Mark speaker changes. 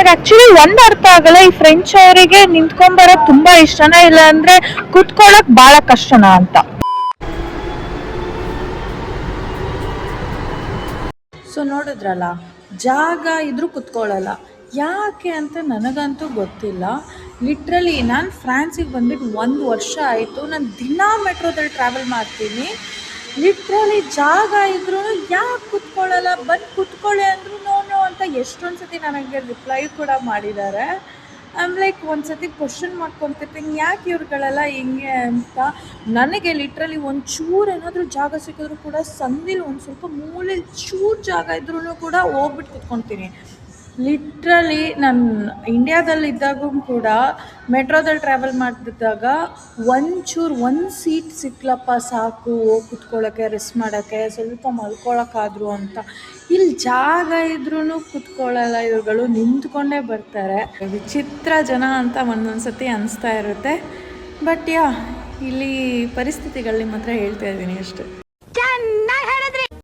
Speaker 1: ನನಗೆ ಆಕ್ಚುಲಿ ಒಂದು ಅರ್ಥ ಆಗಲ್ಲ, ಈ ಫ್ರೆಂಚ್ ಅವರಿಗೆ ನಿಂತ್ಕೊಂಡ್ಬರೋದು ತುಂಬಾ ಇಷ್ಟನಾ ಇಲ್ಲ ಅಂದ್ರೆ ಕುತ್ಕೊಳ್ಳೋಕೆ ಬಹಳ ಕಷ್ಟನಾ ಅಂತ.
Speaker 2: ಸೊ ನೋಡಿದ್ರಲ್ಲ, ಜಾಗ ಇದ್ರೂ ಕುತ್ಕೊಳ್ಳಲ್ಲ, ಯಾಕೆ ಅಂತ ನನಗಂತೂ ಗೊತ್ತಿಲ್ಲ. ಲಿಟ್ರಲಿ ನಾನು ಫ್ರಾನ್ಸಿಗೆ ಬಂದ್ಬಿಟ್ಟು 1 ವರ್ಷ ಆಯಿತು. ನಾನು ದಿನ ಮೆಟ್ರೋದಲ್ಲಿ ಟ್ರಾವೆಲ್ ಮಾಡ್ತೀನಿ. ಲಿಟ್ರಲಿ ಜಾಗ ಇದ್ರೂ ಯಾಕೆ ಕುತ್ಕೊಳ್ಳಲ್ಲ, ಬಂದು ಕುತ್ಕೊಳ್ಳಿ ಅಂದರೂ ನೋ ಅಂತ ಎಷ್ಟೊಂದು ಸತಿ ನನಗೆ ರಿಪ್ಲೈ ಕೂಡ ಮಾಡಿದ್ದಾರೆ. ಐಮ್ ಲೈಕ್ ಒಂದು ಸತಿ ಕ್ವಶನ್ ಮಾಡ್ಕೊತಿರ್ತೀನಿ, ಯಾಕೆ ಇವ್ರುಗಳೆಲ್ಲ ಹಿಂಗೆ ಅಂತ. ನನಗೆ ಲಿಟ್ರಲಿ ಒಂಚೂರು ಏನಾದರೂ ಜಾಗ ಸಿಕ್ಕಿದ್ರು ಕೂಡ ಸಂದಿಲ್ ಒಂದು ಸ್ವಲ್ಪ ಮೂಲೆಯಲ್ಲಿ ಚೂರು ಜಾಗ ಇದ್ರೂ ಕೂಡ ಹೋಗ್ಬಿಟ್ಟು ಕುತ್ಕೊತೀನಿ. ಲಿಟ್ರಲಿ ನಾನು ಇಂಡಿಯಾದಲ್ಲಿದ್ದಾಗೂ ಕೂಡ ಮೆಟ್ರೋದಲ್ಲಿ ಟ್ರಾವೆಲ್ ಮಾಡ್ತಿದ್ದಾಗ ಒಂದು ಸೀಟ್ ಸಿಕ್ಲಪ್ಪ ಸಾಕು ಹೋಗಿ ಕುತ್ಕೊಳ್ಳೋಕ್ಕೆ, ರೆಸ್ಟ್ ಮಾಡೋಕ್ಕೆ, ಸ್ವಲ್ಪ ಮಲ್ಕೊಳ್ಳೋಕ್ಕಾದ್ರು ಅಂತ. ಇಲ್ಲಿ ಜಾಗ ಇದ್ರೂ ಕುತ್ಕೊಳ್ಳಲ್ಲ ಇವ್ರುಗಳು, ನಿಂತ್ಕೊಂಡೇ ಬರ್ತಾರೆ. ವಿಚಿತ್ರ ಜನ ಅಂತ ಒಂದೊಂದು ಸತಿ ಅನಿಸ್ತಾ ಇರುತ್ತೆ. ಬಟ್ ಇಲ್ಲಿ ಪರಿಸ್ಥಿತಿಗಳು ನಿಮ್ಮ ಹತ್ರ ಹೇಳ್ತಾ ಇದ್ದೀನಿ ಅಷ್ಟೇ.